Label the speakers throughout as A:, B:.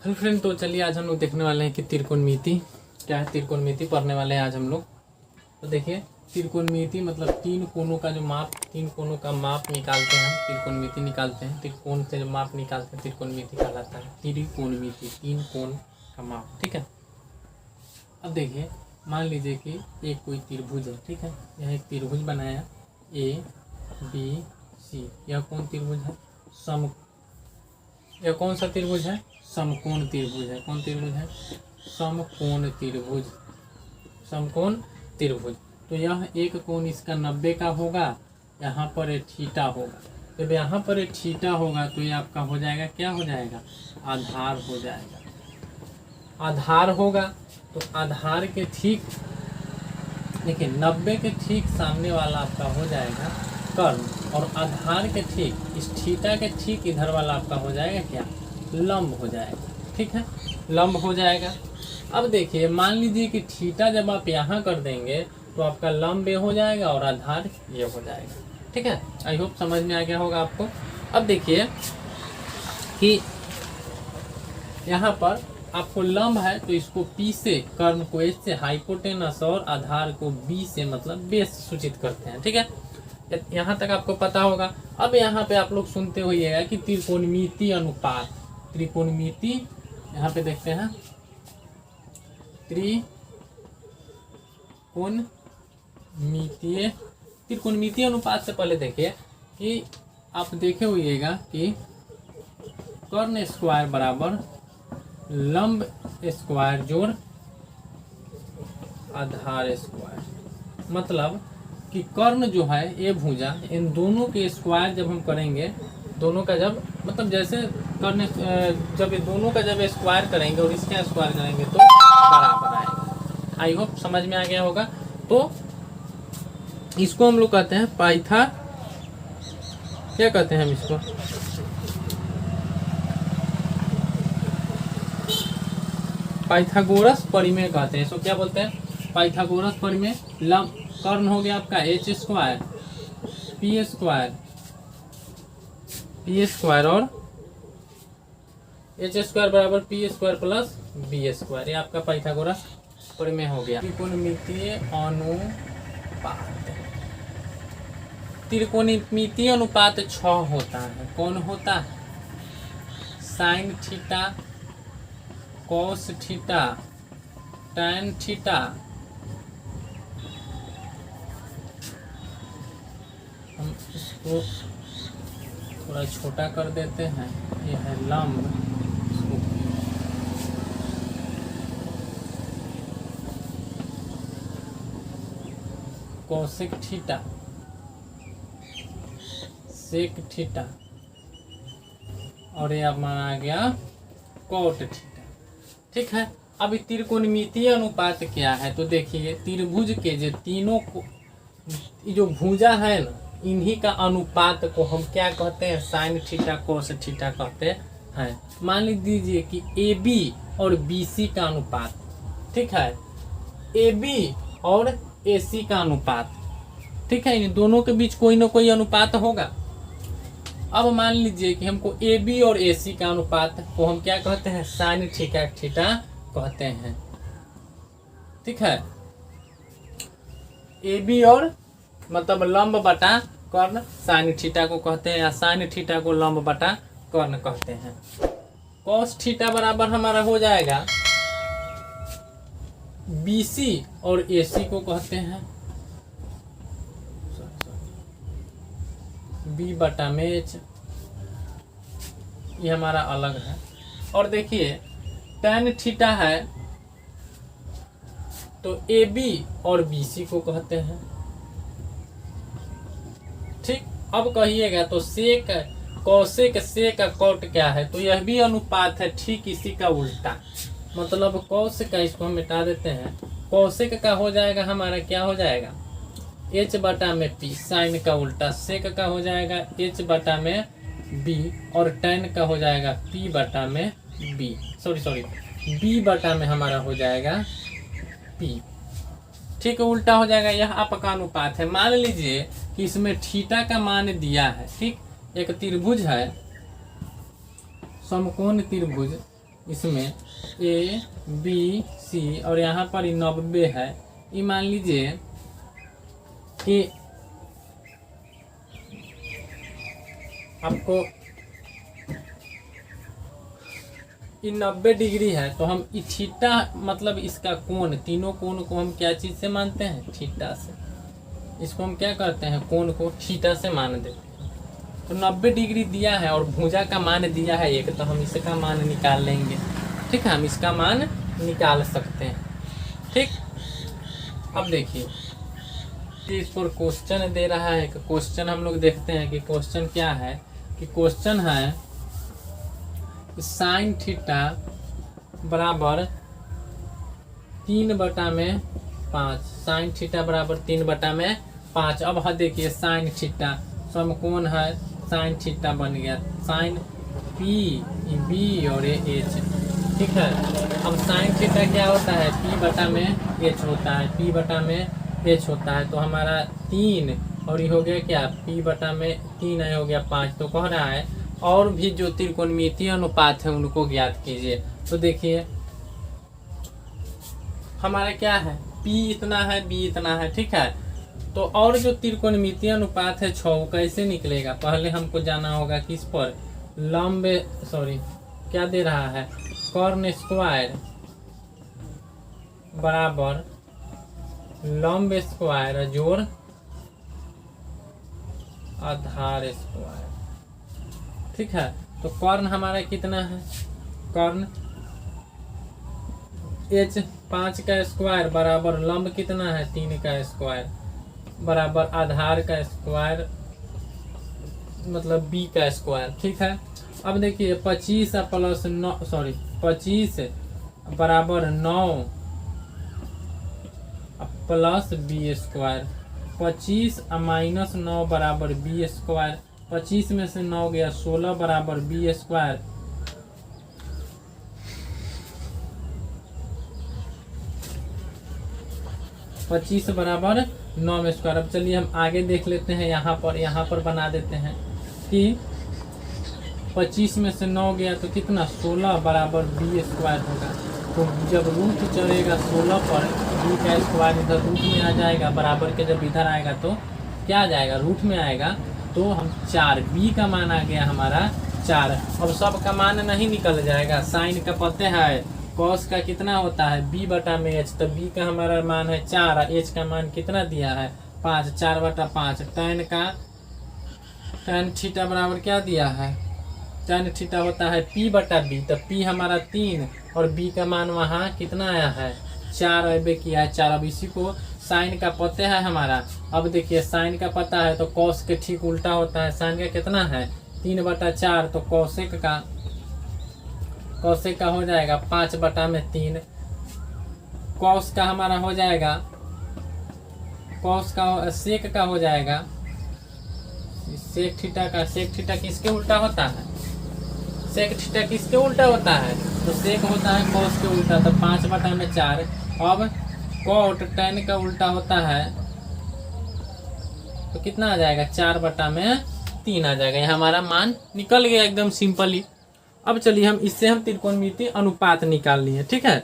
A: Hello friend, तो चलिए आज हम लोग देखने वाले हैं कि त्रिकोणमिति क्या है। त्रिकोणमिति पढ़ने वाले हैं आज हम लोग। तो देखिए, त्रिकोणमिति मतलब तीन कोणों का जो माप, तीन कोणों का माप निकालते हैं हम, त्रिकोणमिति निकालते हैं। त्रिकोण से जो माप निकालते हैं त्रिकोणमिति कहलाता है। त्रिकोणमिति तीन कोण का माप, ठीक है। अब देखिए, मान लीजिए कि एक कोई त्रिभुज है, ठीक है। यह एक त्रिभुज बनाया ABC। यह कौन त्रिभुज है? यह कौन सा त्रिभुज है? समकोण त्रिभुज है। कौन त्रिभुज है? समकोण त्रिभुज। समकोण त्रिभुज। तो यह एक कोण इसका 90 का होगा, यहाँ पर ये थीटा होगा। जब यहाँ पर ये थीटा होगा तो ये आपका हो जाएगा, क्या हो जाएगा? आधार हो जाएगा। आधार होगा तो आधार के ठीक, देखिए 90 के ठीक सामने वाला आपका हो जाएगा कर्ण, और आधार के ठीक, इस थीटा के ठीक इधर वाला आपका हो जाएगा क्या? लंब हो जाएगा, ठीक है। लंब हो जाएगा। अब देखिए, मान लीजिए कि थीटा जब आप यहाँ कर देंगे तो आपका लंब ये हो जाएगा और आधार ये हो जाएगा, ठीक है। आई होप समझ में आ गया होगा आपको। अब देखिए कि यहाँ पर आपको लंब है तो इसको P से, कर्ण को H से, हाइपोटेनस और आधार को B से, मतलब बेस सूचित करते हैं, ठीक है। यहाँ तक आपको पता होगा। अब यहाँ पे आप लोग सुनते होइएगा कि त्रिकोणमिति अनुपात। त्रिकोणमिति, यहाँ पे देखते हैं, त्रिकोणमितीय अनुपात से पहले देखिए कि आप देखे होइएगा कि कर्ण स्क्वायर बराबर लंब स्क्वायर जोड़ आधार स्क्वायर। मतलब कि कर्ण जो है, ये भुजा, इन दोनों के स्क्वायर जब हम करेंगे, दोनों का जब, मतलब जैसे कर्ण, जब ये दोनों का जब स्क्वायर करेंगे और इसका स्क्वायर करेंगे तो बराबर आएगा। आई होप समझ में आ गया होगा। तो इसको हम लोग कहते हैं पाइथा, क्या कहते हैं हम इसको? पाइथागोरस परिमेय कहते हैं। इसको क्या बोलते हैं? पाइथागोरस परिमेय। लंब कर्ण हो गया आपका H स्क्वायर, P स्क्वायर और H स्क्वायर बराबर P square plus B square. ये आपका पाइथागोरस परिमेय हो गया। त्रिकोणमितीय अनुपात। त्रिकोणमितीय अनुपात 6 होता है। कौन होता है? Sine theta, cos theta, tan theta, हम इसको थोड़ा छोटा कर देते हैं, यह है लंब, कोसेक थीटा, सेक थीटा, और ये अब माना गया कोट थीटा, ठीक है। अब त्रिकोणमितीय अनुपात क्या है? तो देखिए, त्रिभुज के जो तीनों को, जो भुजा है ना, इन्हीं का अनुपात को हम क्या कहते हैं? साइन थीटा कोस थीटा कहते हैं। मान लीजिए कि AB और BC का अनुपात, ठीक है। AB और AC का अनुपात, ठीक है। इन दोनों के बीच कोई ना कोई अनुपात होगा। अब मान लीजिए कि हमको AB और AC का अनुपात को हम क्या कहते हैं? साइन थीटा थीटा कहते हैं, ठीक है। AB और मतलब लंब बटा कर्ण, साइन थीटा को कहते हैं, या साइन थीटा को लंब बटा कर्ण कहते हैं। कॉस थीटा बराबर हमारा हो जाएगा BC और AC को कहते हैं B बटा में H। ये हमारा अलग है। और देखिए, टैन थीटा है तो AB और BC को कहते हैं, ठीक। अब कहिएगा तो सेक, कौसेक, सेक का कॉट क्या है? तो यह भी अनुपात है, ठीक इसी का उल्टा। मतलब कौसेक का, इसको हम मिटा देते हैं, कौसेक का हो जाएगा हमारा, क्या हो जाएगा? H बटा में P, साइन का उल्टा। सेक का हो जाएगा H बटा में B, और टैन का हो जाएगा P बटा में B, सॉरी B बटा में हमारा हो जाएगा P, ठीक है। उल्टा हो जाएगा। यह आपका अनुपात है। मान लीजिए कि इसमें थीटा का मान दिया है, ठीक। एक त्रिभुज है, समकोण त्रिभुज इसमें ए बी सी और यहाँ पर 90 है। ये मान लीजिए कि आपको ये 90 डिग्री है, तो हम थीटा मतलब इसका कोण, तीनों कोण को हम क्या चीज से मानते हैं? थीटा से। इसको हम क्या करते हैं? कोण को थीटा से मान देते हैं। तो 90 डिग्री दिया है और भुजा का मान दिया है 1, तो हम इसका मान निकाल लेंगे। ठीक है, हम इसका मान निकाल सकते हैं। ठीक, अब देखिए इस पर क्वेश्चन दे रहा है कि क्वेश्चन हम लोग देखते हैं कि क्वेश्चन क्या है। कि क्वेश्चन है साइन थीटा बराबर 3/5। साइन थीटा बराबर 3/5। अब हाँ देखिए साइन थीटा समकोण है, साइन थीटा बन गया साइन पी बी और एच। ठीक है, अब साइन थीटा क्या होता है? P/H होता है, P/H होता है। तो हमारा 3 और ये हो गया क्या? P/3 हो गया 5। तो कह रहा है और भी जो त्रिकोणमितीय अनुपात है उनको ज्ञात कीजिए। तो देखिए हमारा क्या है? P इतना है, B इतना है। ठीक है, तो और जो त्रिकोणमितीय अनुपात है 6 कैसे निकलेगा? पहले हमको जाना होगा किस पर? लंब क्या दे रहा है? कर्ण स्क्वायर बराबर लंब स्क्वायर जोड़ आधार स्क्वायर। ठीक है, तो कर्ण हमारा कितना है? कर्ण H 5 का स्क्वायर बराबर लंब कितना है? 3 का स्क्वायर बराबर आधार का स्क्वायर मतलब B का स्क्वायर। ठीक है, अब देखिए 25 प्लस 9 25 बराबर 9 प्लस B स्क्वायर। 25 माइनस 9 बराबर B स्क्वायर। 25 में से 9 गया 16 बराबर B स्क्वायर। पच्चीस बराबर 9 में स्क्वायर। अब चलिए हम आगे देख लेते हैं। यहाँ पर बना देते हैं कि 25 में से 9 गया तो कितना? 16 बराबर B स्क्वायर होगा। तो जब रूट चढ़ेगा 16 पर, B का स्क्वायर इधर रूट में आ जाएगा, बराबर के जब इधर आएगा तो क्या आ जाएगा? रूट में आएगा। तो हम 4, B का मान आ गया हमारा 4। अब सब का मान नहीं निकल जाएगा। साइन का पते है, कॉस का कितना होता है? B/H। तो B का हमारा मान है 4, H का मान कितना दिया है? 5। 4/5। tan थीटा बराबर क्या दिया है? tan थीटा होता है P/B। तो P हमारा 3 और B का मान वहाँ कितना आया है? 4 अबे किया है 4। अब इसी को साइन का पता है हमारा। अब देखिए साइन का पता है तो कॉस के ठीक उल्टा होता है। साइन का कितना है? 3/4। तो कॉसेक का हो जाएगा 5/3। कॉस का हमारा हो जाएगा, कॉस का सेक का हो जाएगा सेक थीटा का। सेक थीटा किसके उल्टा होता है? सेक थीटा किसके उल्टा होता है? तो सेक होता है कॉस के उल्टा। तो 5/4। अब कॉट tan का उल्टा होता है तो कितना आ जाएगा? 4/3 आ जाएगा। ये हमारा मान निकल गया एकदम सिंपली। अब चलिए हम इससे त्रिकोणमितीय अनुपात निकाल लिए। ठीक है,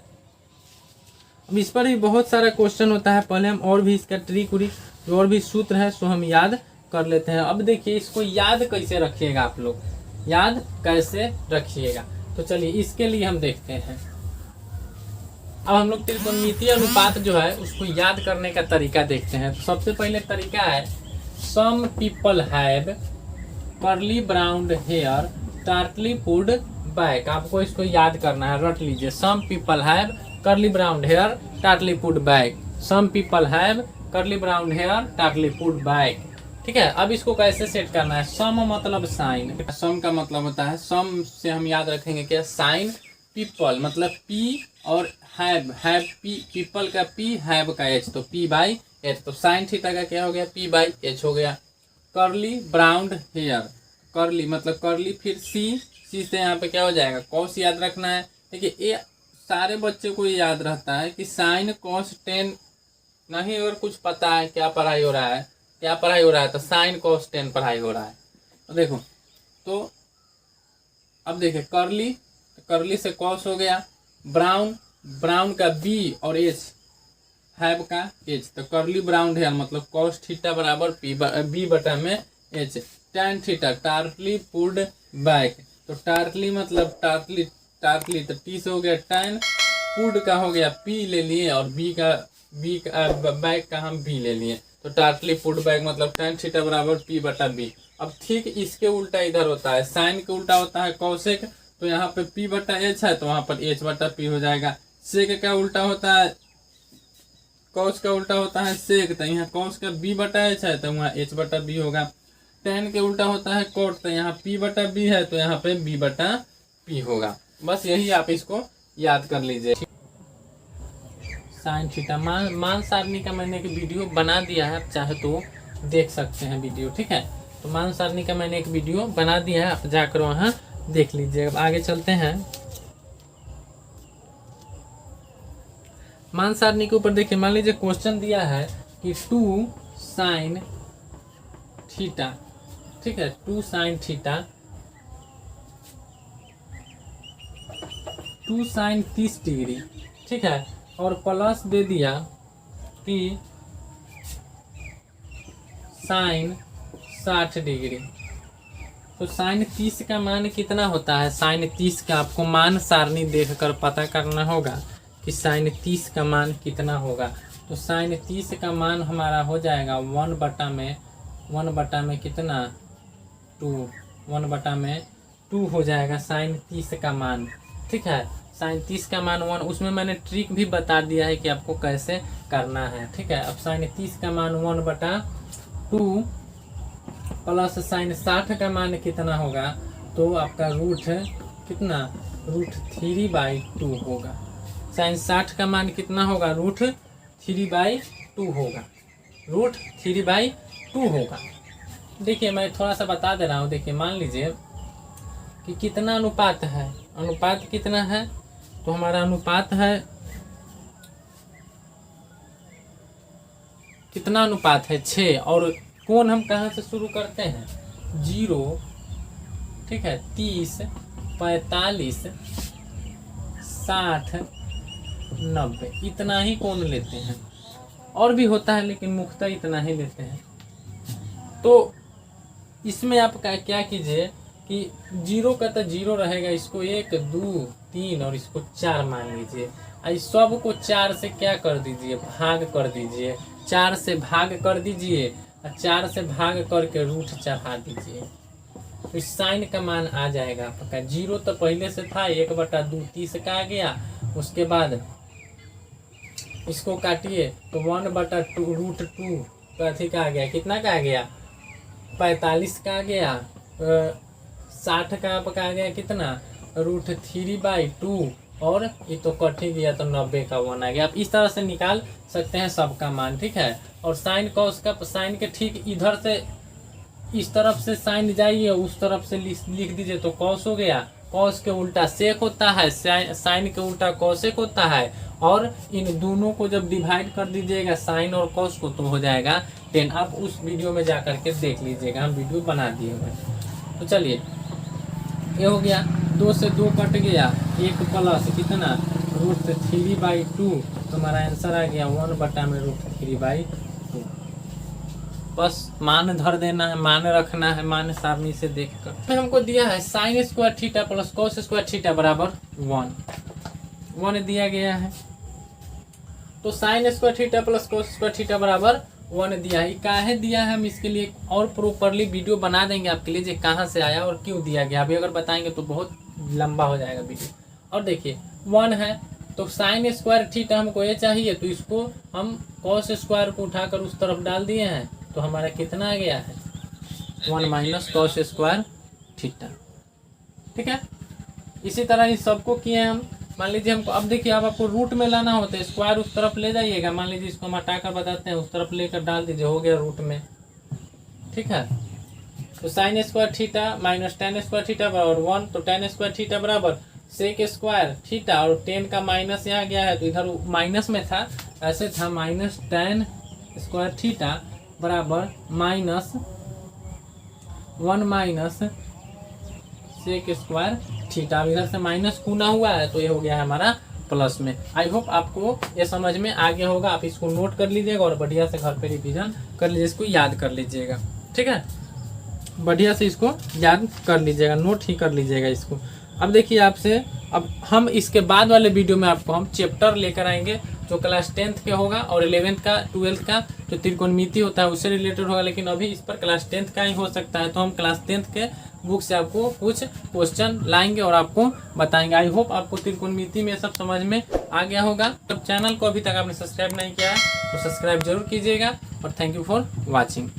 A: अब इस पर भी बहुत सारा क्वेश्चन होता है। पहले हम और भी इसका ट्रिक जो और भी सूत्र है सो हम याद कर लेते हैं। अब देखिए इसको याद कैसे रखिएगा, आप लोग याद कैसे रखिएगा। तो चलिए इसके लिए हम देखते हैं। अब हम लोग त्रिकोणमितीय अनुपात जो है उसको याद करने का तरीका देखते हैं। तो सबसे पहले तरीका है some people have curly brown hair tartly pulled back. आपको इसको याद करना है, रट लीजिए। Some people have curly brown hair tartly pulled back. Some people have curly brown hair tartly pulled back. ठीक है, अब इसको कैसे सेट करना है? सम मतलब साइन। सम का मतलब होता है, सम से हम याद रखेंगे क्या? साइन पीपल मतलब P और हैव P, पीपल का P, हैव का H। तो P/H। तो साइन थीटा का क्या हो गया? P/H हो गया। कर्ली ब्राउन हेयर, कर्ली मतलब कर्ली, फिर C से यहाँ पे क्या हो जाएगा? कॉस याद रखना है। देखिए ये सारे बच्चे को याद रहता है कि साइन कॉस टेन नहीं, अगर कुछ पता है क्या पढ़ाई हो रहा है तो साइन कॉस टेन पढ़ाई हो रहा है। तो देखो, तो अब देखिए कर्ली करली से कॉस हो गया, ब्राउन, ब्राउन का बी और एच, हैव का एच, तो करली ब्राउन है मतलब कॉस थीटा बराबर बी बटा में H. Tan theta, tartly pulled back, तो टार्टली मतलब टार्टली, टार्टली तो टी से हो गया टैन, पुल्ड का हो गया पी ले लिए और बी का बैक का हम बी ले लिए, तो टार्टली पुल्ड बैक मतलब टैन थीटा बराबर पी बटा बी। अब ठीक इसके उल्टा इधर होता है, साइन के उल्टा होता है कॉसेक, तो यहाँ पे पी बटा एच है तो वहां पर एच बटा पी हो जाएगा। सेक का उल्टा होता है, कॉस का उल्टा होता है सेक, तो यहाँ कॉस का बी बटा एच है तो वहाँ एच बटा बी होगा। टेन के उल्टा होता है कोट, तो यहाँ पी बटा बी है तो यहाँ पे बी बटा पी होगा। बस यही आप इसको याद कर लीजिए। साइन थीटा, मान सारणी का मैंने एक वीडियो बना दिया है, आप चाहे तो देख सकते हैं वीडियो, ठीक है। तो मान सारणी का मैंने एक वीडियो बना दिया है, आप जाकर वहाँ देख लीजिए। अब आगे चलते हैं। मान सारणी के ऊपर देखिए, मान लीजिए क्वेश्चन दिया है कि 2 साइन थीटा, ठीक है, 2 साइन थीटा, 2 साइन 30 डिग्री, ठीक है, और प्लस दे दिया कि साइन 60 डिग्री। तो साइन 30 का मान कितना होता है? साइन 30 का आपको मान सारणी देखकर पता करना होगा कि साइन 30 का मान कितना होगा। तो साइन 30 का मान हमारा हो जाएगा 1 बटा में कितना 2, 1 बटा में 2 हो जाएगा साइन 30 का मान, ठीक है। साइन 30 का मान 1, उसमें मैंने ट्रिक भी बता दिया है कि आपको कैसे करना है, ठीक है। अब साइन 30 का मान 1 बटा 2 प्लस साइन 60 का मान कितना होगा, तो आपका रूट कितना, रूट 3/2 होगा। साइन 60 का मान कितना होगा, रूट 3/2 होगा, रूट 3/2 होगा। देखिए मैं थोड़ा सा बता दे रहा हूँ। देखिए मान लीजिए कि कितना अनुपात है, अनुपात कितना है, तो हमारा अनुपात है, कितना अनुपात है 6, और कोण हम कहाँ से शुरू करते हैं, 0, ठीक है, 30, 45, 60, 90, इतना ही कोण लेते हैं। और भी होता है लेकिन मुख्यतः इतना ही लेते हैं। तो इसमें आप क्या कीजिए कि 0 का तो 0 रहेगा, इसको 1, 2, 3 और इसको 4 मान लीजिए। इस सब को 4 से क्या कर दीजिए, भाग कर दीजिए, 4 से भाग कर दीजिए और 4 से भाग करके रूट चढ़ा दीजिए, तो इस साइन का मान आ जाएगा आपका। 0 तो पहले से था, 1/2 30 का आ गया, उसके बाद इसको काटिए तो 1/2 रूट 2 का का आ गया, कितना का आ गया, 45 का आ गया, 60 का आपका आ गया कितना, रूट 3/2, और ये तो कट ही गया तो 90 का 1 आ गया। आप इस तरह से निकाल सकते हैं सबका मान, ठीक है। और साइन कॉस का, साइन के ठीक इधर से इस तरफ से साइन जाइए, उस तरफ से लिख दीजिए तो कॉस हो गया। कॉस के उल्टा सेक होता है, साइन के उल्टा कॉसेक होता है, और इन दोनों को जब डिवाइड कर दीजिएगा साइन और कॉस को तो हो जाएगा 10। आप उस वीडियो में जा करके देख लीजिएगा, हम वीडियो बना दिए हुए। तो चलिए ये हो गया, 2 से 2 कट गया, 1 प्लस कितना, रूट 3/2, तो हमारा आंसर आ गया 1 बटा में रूट 3/2। बस मान धर देना है, मान रखना है, मान सारणी से देखकर। हमको दिया है sine square theta plus cos square theta बराबर 1 दिया गया है। तो sine square theta plus cos square theta बराबर 1 दिया है। काहे दिया है, हम इसके लिए और प्रॉपरली वीडियो बना देंगे आपके लिए, जो कहाँ से आया और क्यों दिया गया। अभी अगर बताएंगे तो बहुत लंबा हो जाएगा वीडियो। और देखिए 1 है तो साइन स्क्वायर थीटा हमको ये चाहिए, तो इसको हम कॉस स्क्वायर को उठाकर उस तरफ डाल दिए हैं, तो हमारा कितना आ गया है, 1 माइनस कॉस स्क्वायर थीटा, ठीक है। इसी तरह इस सबको किए हम। मान लीजिए हमको, अब देखिए अब आपको रूट में लाना होता है, स्क्वायर उस तरफ ले जाइएगा, मान लीजिए इसको हम हटाकर बताते हैं, उस तरफ लेकर डाल दीजिए, हो गया रूट में, ठीक है। तो sine square theta minus ten square theta बराबर 1, तो टेन स्क्वायर थीटा बराबर सेक स्क्वायर थीटा, और 10 का माइनस यहाँ गया है तो इधर माइनस में था, ऐसे था माइनस टेन स्क्वायर थीटा बराबर -1 माइनस सेक स्क्वायर थीटा। अब इधर से माइनस गुना हुआ है तो ये हो गया है हमारा प्लस में। आई होप आपको ये समझ में आ गया होगा। आप इसको नोट कर लीजिएगा और बढ़िया से घर पे रिवीजन कर लीजिए, इसको याद कर लीजिएगा। ठीक है, बढ़िया से इसको याद कर लीजिएगा, नोट ही कर लीजिएगा इसको। अब देखिए आपसे, अब हम इसके बाद वाले वीडियो में आपको हम चैप्टर लेकर आएंगे जो क्लास 10th के होगा और 11th का 12th का जो त्रिकोणमिति होता है उससे रिलेटेड होगा। लेकिन अभी इस पर क्लास 10th का ही हो सकता है, तो हम क्लास 10th के बुक से आपको कुछ क्वेश्चन लाएंगे और आपको बताएंगे। आई होप आपको त्रिकोणमिति में सब समझ में आ गया होगा। तो चैनल को अभी तक आपने सब्सक्राइब नहीं किया है तो सब्सक्राइब जरूर कीजिएगा और थैंक यू फॉर वॉचिंग।